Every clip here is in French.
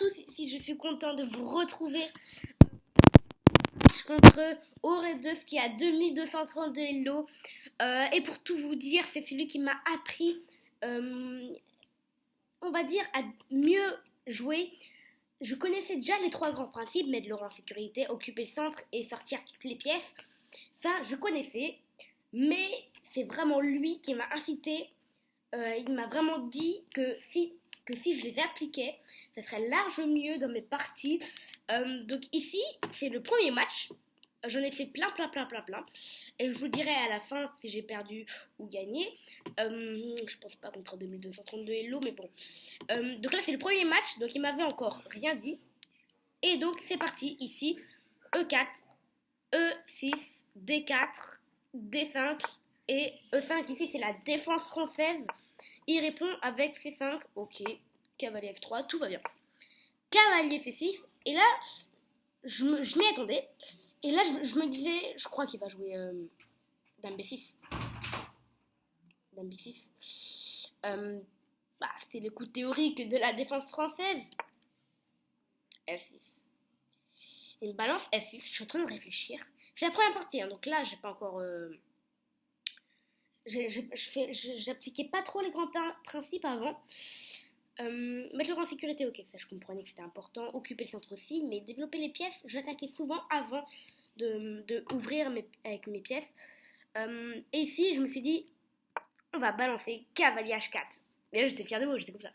tous, ici je suis content de vous retrouver contre Oredos qui a 2232 Hello. Et pour tout vous dire, c'est celui qui m'a appris, on va dire, à mieux jouer. Je connaissais déjà les trois grands principes, mettre l'euro en sécurité, occuper le centre et sortir toutes les pièces. Ça, je connaissais, mais c'est vraiment lui qui m'a incité. Il m'a vraiment dit que si je les appliquais, ça serait large mieux dans mes parties. Donc ici, c'est le premier match. J'en ai fait plein. Et je vous dirai à la fin si j'ai perdu ou gagné. Je pense pas contre 2232 Hello, mais bon. Donc là, c'est le premier match. Donc il m'avait encore rien dit. Et donc c'est parti. Ici, E4, E6, D4, D5 et E5. Ici, c'est la défense française. Il répond avec C5. Ok. Cavalier F3. Tout va bien. Cavalier C6. Et là, je m'y attendais. Et là, je me disais, je crois qu'il va jouer Dame B6. Dame B6. C'était le coup théorique de la défense française. F6. Une balance F6. Je suis en train de réfléchir. C'est la première partie, hein, donc là, j'ai pas encore. J'appliquais pas trop les grands principes avant. Mettre le rang en sécurité, ok, ça je comprenais que c'était important. Occuper le centre aussi, mais développer les pièces, j'attaquais souvent avant de ouvrir avec mes pièces. Et ici, je me suis dit, on va balancer cavalier H4. Mais là, j'étais fière de moi, j'étais comme ça.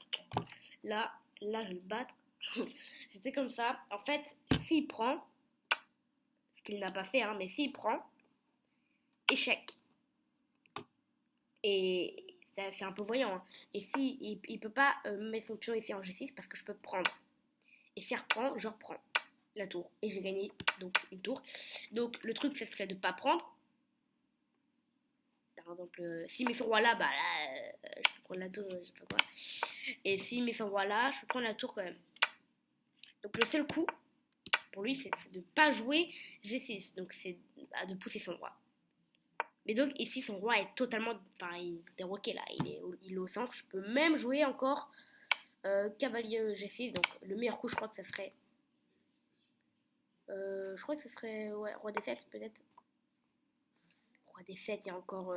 Là, je vais le battre. J'étais comme ça. En fait, s'il prend, ce qu'il n'a pas fait, hein, mais s'il prend, échec. Et c'est un peu voyant. Hein. Et si il peut pas mettre son pion ici en G6 parce que je peux prendre. Et s'il reprend, je reprends la tour. Et j'ai gagné donc une tour. Donc le truc, ce serait de ne pas prendre. Par exemple, s'il met son roi là, bah là, je peux prendre la tour, je sais pas quoi. Et s'il met son roi là, je peux prendre la tour quand même. Donc le seul coup, pour lui, c'est de ne pas jouer G6. Donc c'est de pousser son roi. Mais donc ici son roi est totalement déroqué là, il est au centre. Je peux même jouer encore cavalier G6. Donc le meilleur coup je crois que ça serait ouais, roi D7 peut-être. Roi D7, il y a encore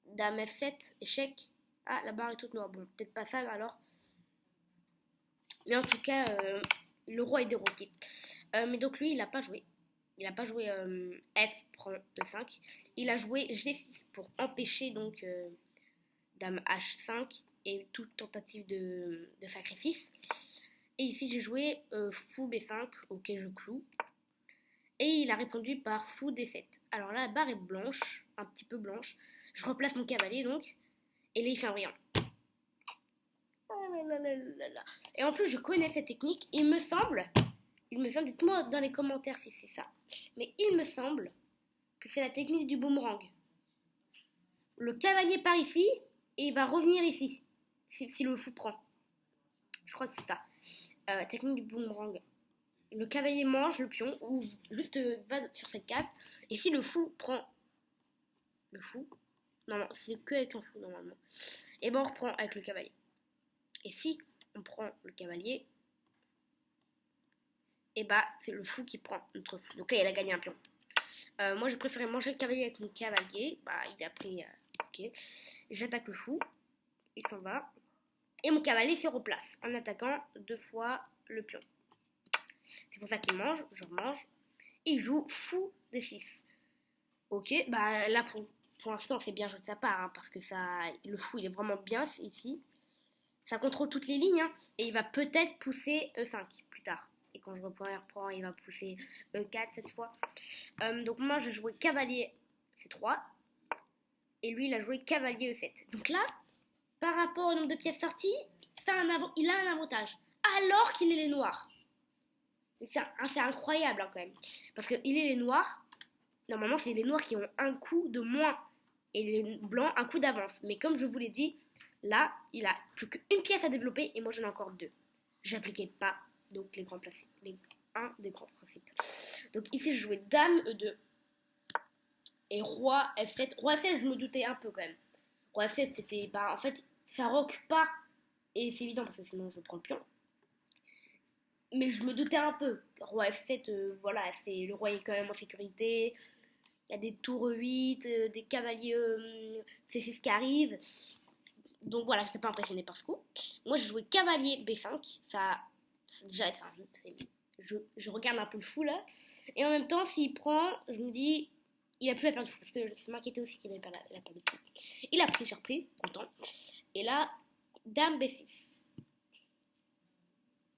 dame F7, échec. Ah, la barre est toute noire, bon peut-être pas ça alors. Mais en tout cas le roi est déroqué. Mais donc lui il n'a pas joué. Il n'a pas joué F prend E5. Il a joué G6 pour empêcher donc Dame H5 et toute tentative de sacrifice. Et ici j'ai joué Fou B5, ok je cloue. Et il a répondu par Fou D7. Alors là la barre est blanche, un petit peu blanche. Je replace mon cavalier donc. Et là il fait un brillant. Et en plus je connais cette technique. Il me semble, dites-moi dans les commentaires si c'est ça. Mais il me semble que c'est la technique du boomerang. Le cavalier part ici et il va revenir ici si le fou prend. Je crois que c'est ça. Technique du boomerang. Le cavalier mange le pion ou juste va sur cette case. Et si le fou prend le fou, non, c'est que avec un fou normalement. Et ben on reprend avec le cavalier. Et si on prend le cavalier, et bah c'est le fou qui prend notre fou. Donc là il a gagné un pion. Moi je préférais manger le cavalier avec mon cavalier. Bah il a pris. Ok. J'attaque le fou. Il s'en va. Et mon cavalier se replace en attaquant 2 fois le pion. C'est pour ça qu'il mange. Je remange. Et il joue fou D6. Ok. Bah là pour l'instant c'est bien joué de sa part. Hein, parce que le fou il est vraiment bien ici. Ça contrôle toutes les lignes. Hein, et il va peut-être pousser E5 plus tard. Et quand je reprends, il va pousser E4 cette fois. Donc moi, je jouais cavalier C3. Et lui, il a joué cavalier E7. Donc là, par rapport au nombre de pièces sorties, il a un avantage. Alors qu'il est les noirs. C'est incroyable hein, quand même. Parce qu'il est les noirs. Normalement, c'est les noirs qui ont un coup de moins. Et les blancs, un coup d'avance. Mais comme je vous l'ai dit, là, il a plus qu'une pièce à développer. Et moi, j'en ai encore 2. J'appliquais pas. Donc un des grands principes. Donc ici je jouais Dame E2 et Roi F7. Roi F7 je me doutais un peu quand même. Roi F7 c'était en fait ça roque pas et c'est évident parce que sinon je prends le pion. Mais je me doutais un peu. Roi F7, voilà, c'est le roi est quand même en sécurité. Il y a des tours 8, des cavaliers C6 qui arrivent. Donc voilà, j'étais pas impressionnée par ce coup. Moi, j'ai joué cavalier B5. Ça, déjà, je regarde un peu le fou là. Et en même temps, s'il prend, je me dis, il a plus la paire de fou. Parce que c'est m'inquiétait aussi qu'il avait pas la paire de fou. Il a pris, j'ai repris, content. Et là, dame B6.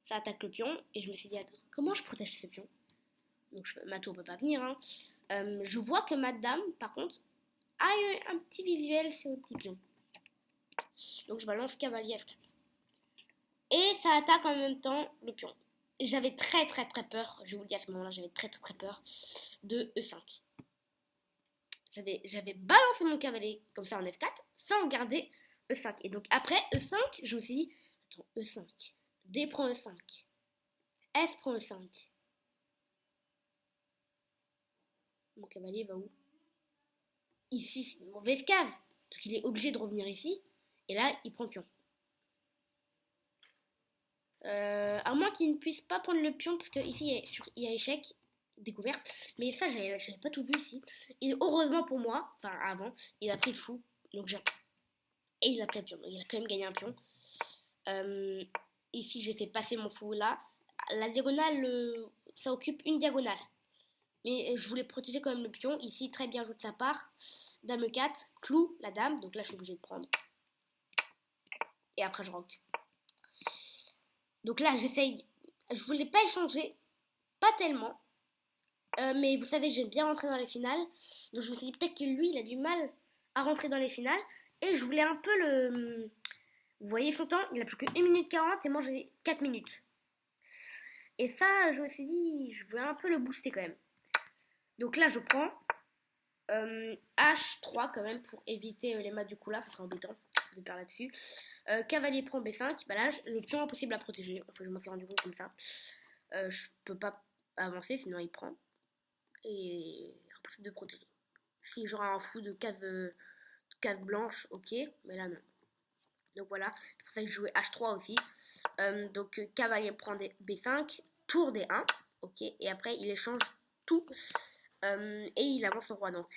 Ça attaque le pion. Et je me suis dit, attends, comment je protège ce pion? Donc ma tour peut pas venir. Hein. Je vois que ma dame, par contre, a un petit visuel sur le petit pion. Donc je balance cavalier F4. Et ça attaque en même temps le pion. J'avais très peur, je vous le dis à ce moment-là, j'avais très peur de E5. J'avais balancé mon cavalier comme ça en F4 sans regarder E5. Et donc après E5, je me suis dit, attends, E5, D prend E5, F prend E5. Mon cavalier va où? Ici, c'est une mauvaise case. Donc il est obligé de revenir ici. Et là, il prend pion. À moins qu'il ne puisse pas prendre le pion, parce qu'ici, il y a échec, découverte. Mais ça, j'avais pas tout vu ici. Et heureusement pour moi, enfin avant, il a pris le fou. Donc et il a pris le pion. Donc, il a quand même gagné un pion. Ici, j'ai fait passer mon fou là. La diagonale, ça occupe une diagonale. Mais je voulais protéger quand même le pion. Ici, très bien joué de sa part. Dame 4, cloue la dame. Donc là, je suis obligée de prendre. Et après, je rank. Donc là, j'essaye. Je voulais pas échanger. Pas tellement. Mais vous savez, j'aime bien rentrer dans les finales. Donc je me suis dit peut-être que lui, il a du mal à rentrer dans les finales. Et je voulais un peu le... Vous voyez son temps, il a plus que 1 minute 40 et moi j'ai 4 minutes. Et ça, je me suis dit, je veux un peu le booster quand même. Donc là, je prends H3 quand même pour éviter les mâts du coup là, ça serait embêtant de perdre là-dessus. Cavalier prend B5, bah là, le pion impossible à protéger. Enfin, je m'en suis rendu compte comme ça. Je peux pas avancer, sinon il prend. Et impossible de protéger. Si j'aurai un fou de case blanche, ok, mais là non. Donc voilà, c'est pour ça que je jouais H3 aussi. Donc cavalier prend B5, tour D1, ok, et après il échange tout et il avance au roi donc.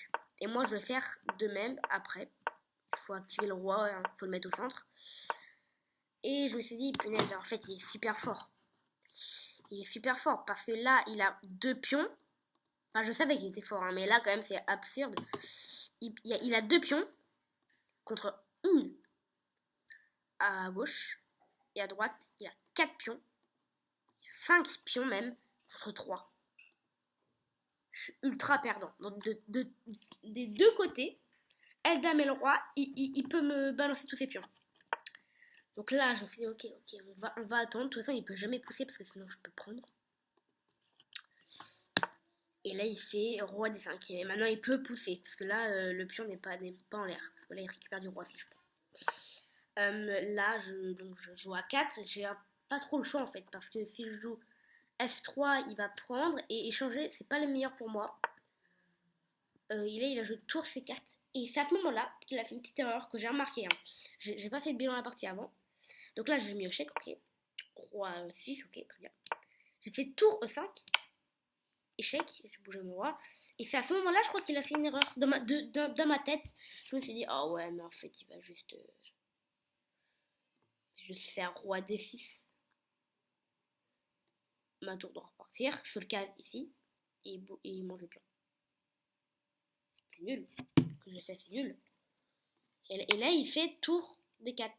Et moi je vais faire de même après. Il faut activer le roi, il faut le mettre au centre. Et je me suis dit, punaise, en fait il est super fort. Il est super fort parce que là il a 2 pions. Enfin, je savais qu'il était fort, hein, mais là, quand même, c'est absurde. Il a 2 pions contre 1 à gauche. Et à droite, il a 4 pions. Il a 5 pions même contre 3. Je suis ultra perdant. Donc, des deux côtés, elle, dame et le roi, il peut me balancer tous ses pions. Donc là, je me suis dit, ok, on va attendre. De toute façon, il peut jamais pousser parce que sinon, je peux prendre. Et là, il fait roi D5. Et maintenant, il peut pousser. Parce que là, le pion n'est pas en l'air. Parce que là, il récupère du roi si je prends. Là, je joue à 4. J'ai pas trop le choix en fait. Parce que si je joue F3, il va prendre. Et échanger, c'est pas le meilleur pour moi. Il a joué tour C4. Et c'est à ce moment-là qu'il a fait une petite erreur que j'ai remarqué. Hein. J'ai pas fait de bilan à la partie avant. Donc là, j'ai mis échec. Ok. Roi 6. Ok, très bien. J'ai fait tour E5. Échec, j'ai bougé mon roi. Et c'est à ce moment-là, je crois qu'il a fait une erreur dans ma tête. Je me suis dit, oh ouais, mais en fait, il va juste faire roi D6. Ma tour doit repartir. Sur le case ici. Et il mange le pion. C'est nul. Que je fais, c'est nul. Et là, il fait tour D4.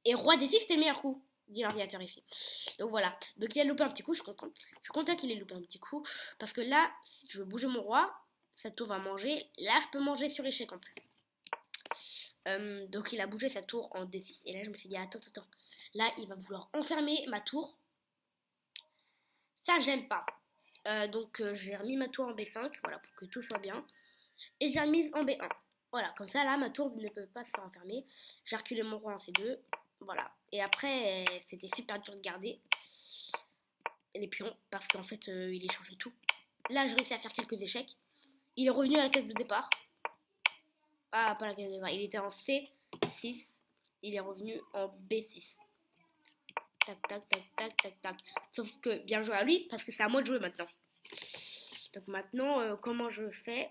Et roi D6, c'était le meilleur coup, dit l'ordinateur ici. Donc voilà. Donc il a loupé un petit coup, je suis contente. Je suis contente qu'il ait loupé un petit coup. Parce que là, si je veux bouger mon roi, sa tour va manger. Là, je peux manger sur échec en plus. Donc il a bougé sa tour en D6. Et là, je me suis dit, attends. Là, il va vouloir enfermer ma tour. Ça, j'aime pas. Donc j'ai remis ma tour en B5, voilà, pour que tout soit bien. Et j'ai remise en B1. Voilà, comme ça, là, ma tour ne peut pas se faire enfermer. J'ai reculé mon roi en C2. Voilà. Et après, c'était super dur de garder les pions. Parce qu'en fait, il échangeait tout. Là, je réussis à faire quelques échecs. Il est revenu à la case de départ. Ah, pas la case de départ. Il était en C6. Il est revenu en B6. Tac, tac, tac, tac, tac, tac. Sauf que bien joué à lui, parce que c'est à moi de jouer maintenant. Donc maintenant, comment je fais?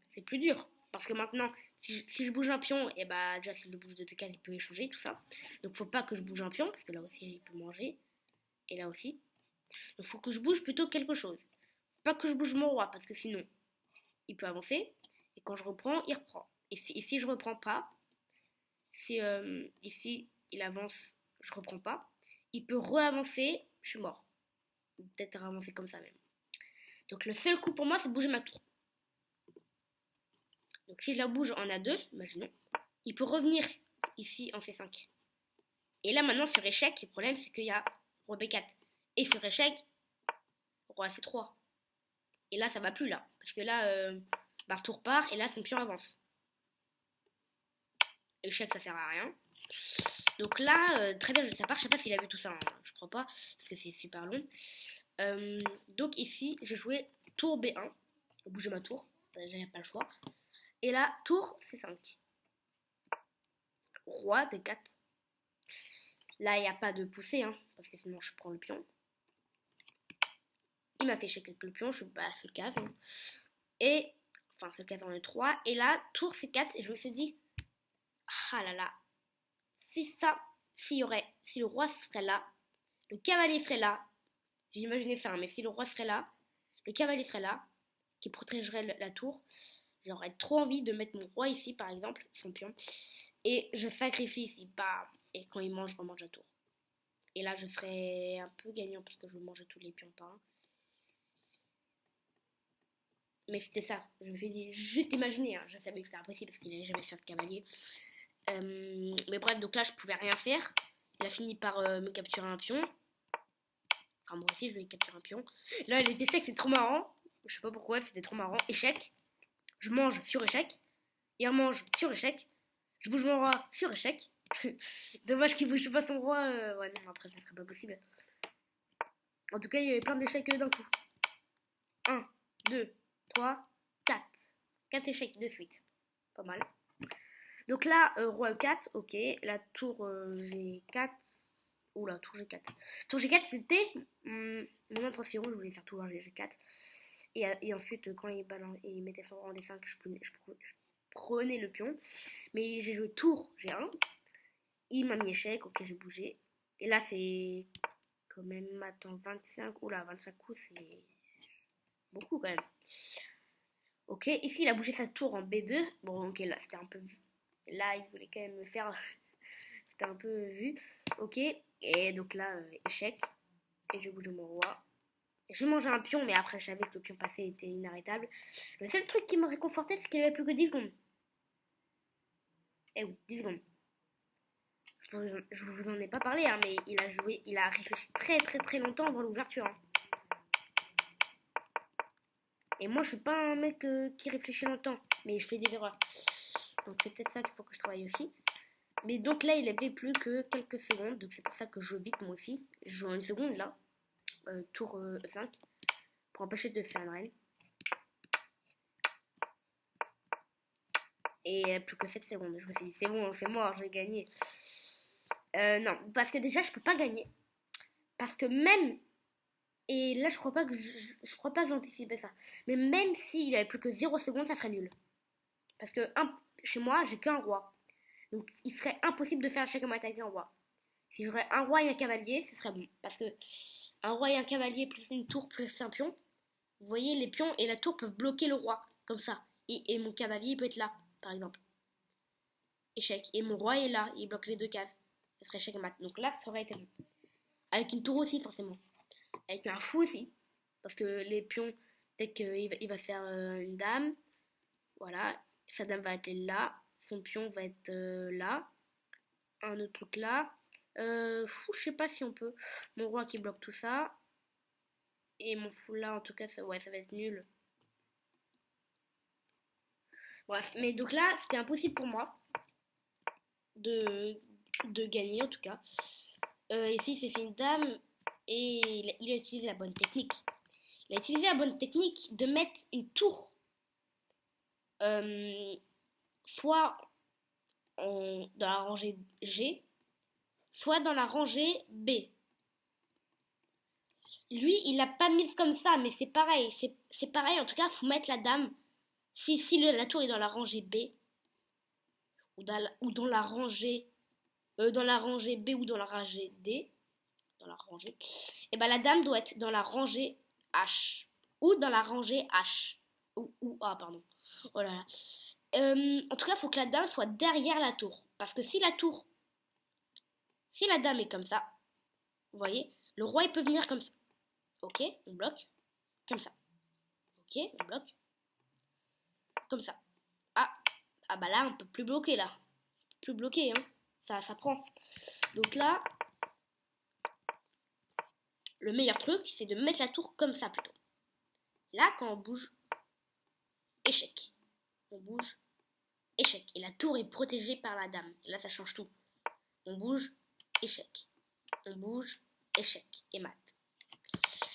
C'est plus dur. Parce que maintenant, si je bouge un pion, et bah déjà si je bouge de 2 cases, il peut échanger, tout ça. Donc faut pas que je bouge un pion, parce que là aussi il peut manger. Et là aussi. Donc faut que je bouge plutôt quelque chose. Pas que je bouge mon roi, parce que sinon, il peut avancer. Et quand je reprends, il reprend. Et si je reprends pas, si ici il avance, je reprends pas, il peut re-avancer, je suis mort. Peut-être avancer comme ça même. Donc le seul coup pour moi, c'est de bouger ma tour. Donc si je la bouge en A2, imaginons, il peut revenir ici en C5. Et là maintenant sur échec, le problème c'est qu'il y a roi B4. Et sur échec, roi C3. Et là ça va plus là. Parce que là, tour part et là son pion avance. Échec ça sert à rien. Donc là, très bien joué de sa part. Je sais pas s'il a vu tout ça, hein. Je crois pas, parce que c'est super long. Donc ici, j'ai joué tour B1. J'ai bougé ma tour, j'avais pas le choix. Et là, tour C5. Roi D4. Là, il n'y a pas de poussée, hein, parce que sinon je prends le pion. Il m'a fait échec avec le pion, je suis pas seule case. Hein. Et, enfin, seule case en E3. Et là, tour C4, et je me suis dit, ah là là, si le roi serait là, le cavalier serait là, j'ai imaginé ça, hein, mais si le roi serait là, le cavalier serait là, qui protégerait la tour, j'aurais trop envie de mettre mon roi ici, par exemple, son pion, et je sacrifie ici, bam, et quand il mange, je remange la tour. Et là, je serais un peu gagnant parce que je mangeais tous les pions par un. Mais c'était ça, je me fais juste imaginer, hein. Je savais que c'était impossible parce qu'il n'avait jamais fait de cavalier. Mais bref, donc là, je pouvais rien faire. Il a fini par me capturer un pion. Enfin, moi aussi, je vais capturer un pion. Là, les échecs, c'est trop marrant. Je sais pas pourquoi, c'était trop marrant. Échec. Je mange sur échec. Il remange sur échec. Je bouge mon roi sur échec. Dommage qu'il bouge pas son roi. Ouais, non, après, ça serait pas possible. En tout cas, il y avait plein d'échecs d'un coup. 1, 2, 3, 4. 4 échecs de suite. Pas mal. Donc là, roi E4, ok. La tour G4. Oula, tour G4. Tour G4, c'était mon autre fil rouge. Je voulais faire tour G4. Et ensuite, quand il mettait son roi en D5, je prenais le pion. Mais j'ai joué tour G1. Il m'a mis échec. Ok, j'ai bougé. Et là, c'est quand même, attends, 25. Oula, 25 coups, c'est beaucoup quand même. Ok, ici, il a bougé sa tour en B2. Bon, ok, là, c'était un peu... Là, il voulait quand même me faire... C'était un peu vu. Ok, et donc là, échec. Et je bouge mon roi. J'ai mangé un pion, mais après, je savais que le pion passé était inarrêtable. Le seul truc qui me réconfortait, c'est qu'il avait plus que 10 secondes. Eh oui, 10 secondes. Je vous en ai pas parlé, hein, mais il a réfléchi très très très longtemps avant l'ouverture. Hein. Et moi, je suis pas un mec qui réfléchit longtemps, mais je fais des erreurs. Donc c'est peut-être ça qu'il faut que je travaille aussi. Mais donc là, il avait plus que quelques secondes, donc c'est pour ça que je joue vite moi aussi. Je joue en une seconde là, tour 5, pour empêcher de faire une reine. Et plus que 7 secondes. Je me suis dit, c'est bon, c'est mort, je vais gagner. Non, parce que déjà, je peux pas gagner. Parce que même... Et là, je crois pas que j'anticipais ça. Mais même s'il avait plus que 0 secondes, ça serait nul. Parce que chez moi, j'ai qu'un roi. Donc, il serait impossible de faire chaque match avec un roi. Si j'aurais un roi et un cavalier, ce serait bon. Parce que un roi et un cavalier plus une tour plus un pion, vous voyez, les pions et la tour peuvent bloquer le roi. Comme ça. Et mon cavalier peut être là, par exemple. Échec. Et mon roi est là, il bloque les 2 cases. Ce serait échec mat. Donc là, ça aurait été bon. Avec une tour aussi, forcément. Avec un fou aussi. Parce que les pions, dès qu'il va faire une dame, voilà, sa dame va être là, son pion va être là, un autre truc là. Fou, je sais pas si on peut. Mon roi qui bloque tout ça. Et mon fou là, en tout cas, ouais, ça va être nul. Bref, mais donc là, c'était impossible pour moi de gagner, en tout cas. Ici, c'est fait une dame et il a utilisé la bonne technique. Il a utilisé la bonne technique de mettre une tour soit dans la rangée G, soit dans la rangée B. Lui, il l'a pas mise comme ça, mais c'est pareil. C'est pareil, en tout cas, il faut mettre la dame. Si la tour est dans la rangée B, ou dans la rangée B ou dans la rangée D, dans la rangée, et ben la dame doit être dans la rangée H ou dans la rangée H ou A, pardon. Oh là là. En tout cas, il faut que la dame soit derrière la tour, parce que si la dame est comme ça, vous voyez, le roi il peut venir comme ça. Ok, on bloque comme ça. Ok, on bloque comme ça. Ah bah là on peut plus bloquer là, plus bloquer hein, ça prend. Donc là, le meilleur truc c'est de mettre la tour comme ça plutôt. Là quand on bouge, échec. On bouge, échec. Et la tour est protégée par la dame. Et là ça change tout. On bouge, échec. On bouge, échec et mat.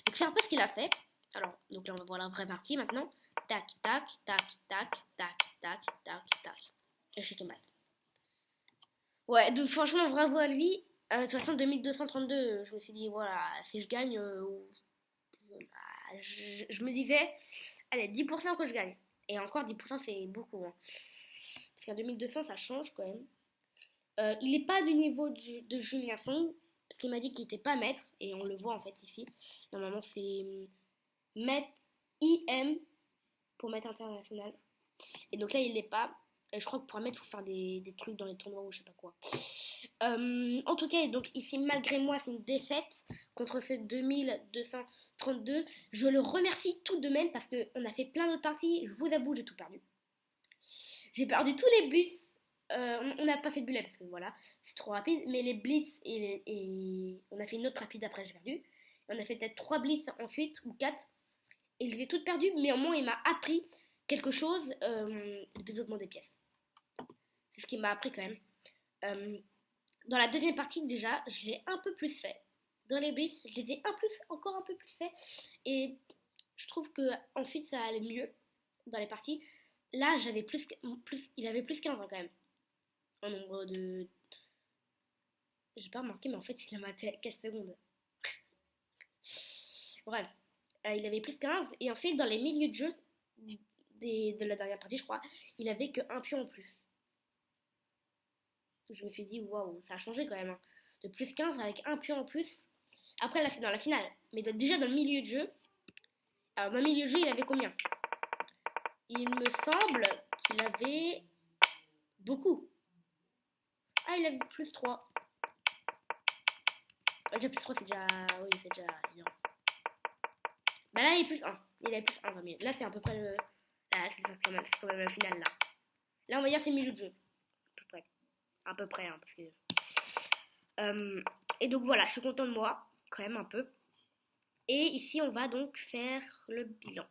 Donc c'est un peu ce qu'il a fait. Alors, donc là on va voir la vraie partie maintenant. Tac, tac, tac, tac, tac, tac, tac, tac. Échec et mat. Ouais, donc franchement, bravo à lui. De toute façon, 2232, je me suis dit, voilà, si je gagne, je me disais, allez, 10% que je gagne. Et encore, 10% c'est beaucoup. Hein. Parce qu'à 2200, ça change quand même. Il n'est pas du niveau de Julien Song, parce qu'il m'a dit qu'il n'était pas maître, et on le voit en fait ici. Normalement, c'est maître IM pour maître international. Et donc là, il l'est pas. Et je crois que pour un maître, il faut faire des trucs dans les tournois ou je sais pas quoi. En tout cas, donc ici, malgré moi, c'est une défaite contre ce 2232. Je le remercie tout de même parce qu'on a fait plein d'autres parties. Je vous avoue, j'ai tout perdu. J'ai perdu tous les blitz. On n'a pas fait de bullet parce que voilà, c'est trop rapide. Mais les blitz et on a fait une autre rapide après, j'ai perdu. On a fait peut-être 3 blitz ensuite ou 4. Et je les ai toutes perdues, mais au moins il m'a appris quelque chose, le développement des pièces. C'est ce qui m'a appris quand même. Dans la deuxième partie déjà, je l'ai un peu plus fait. Dans les blitz, je les ai encore un peu plus fait. Et je trouve que ensuite ça allait mieux dans les parties. Là, il avait plus qu'1 quand même. En nombre de... J'ai pas remarqué, mais en fait, il a maté 4 secondes. Bref, il avait plus 15. Et ensuite, dans les milieux de jeu de la dernière partie, je crois, il avait que 1 pion en plus. Je me suis dit, waouh, ça a changé quand même. Hein. De plus 15 avec 1 pion en plus. Après, là, c'est dans la finale. Mais déjà dans le milieu de jeu. Alors, dans le milieu de jeu, il avait combien? Il me semble qu'il avait beaucoup. Ah, il avait plus 3. Déjà plus 3, c'est déjà... Oui, c'est déjà énorme. Bah là, il est plus 1. Il est plus 1, 20 000. Là, c'est à peu près le... Là, c'est quand même la finale, là. Là, on va dire c'est milieu de jeu. À peu près. À peu près, hein, parce que... et donc, voilà, je suis content de moi. Quand même, un peu. Et ici, on va donc faire le bilan.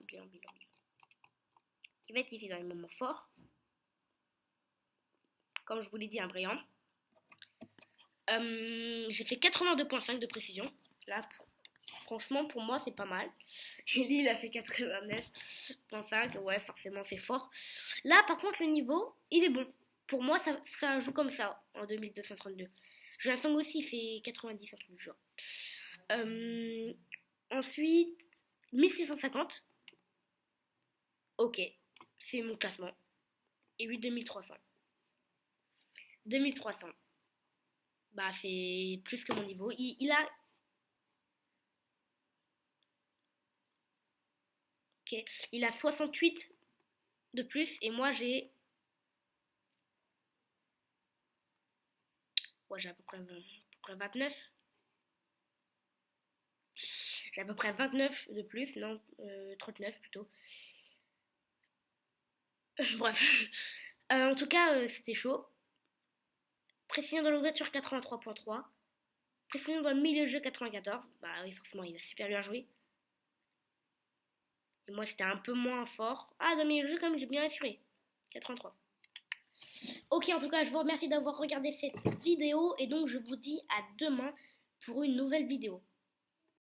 Qui va être ici dans les moments forts. Comme je vous l'ai dit, un brillant. J'ai fait 82,5 de précision. Là, franchement, pour moi, c'est pas mal. Et lui, il a fait 89,5. Ouais, forcément, c'est fort. Là, par contre, le niveau, il est bon. Pour moi, ça joue comme ça en 2232. Julien Song aussi, il fait 90, un truc du genre. Ensuite, 1650. Ok, c'est mon classement. Et lui, 2300. 2300. Bah, c'est plus que mon niveau. Il a... Ok. Il a 68 de plus. Et moi, j'ai... Ouais, j'ai à peu près 29. J'ai à peu près 29 de plus. Non, 39 plutôt. Bref. En tout cas, c'était chaud. Précision dans l'ouverture 83,3. Précision dans le milieu de jeu 94. Bah oui, forcément, il a super bien joué. Et moi, c'était un peu moins fort. Ah, dans le milieu de jeu, quand même, j'ai bien assuré. 83. Ok, en tout cas, je vous remercie d'avoir regardé cette vidéo. Et donc, je vous dis à demain pour une nouvelle vidéo.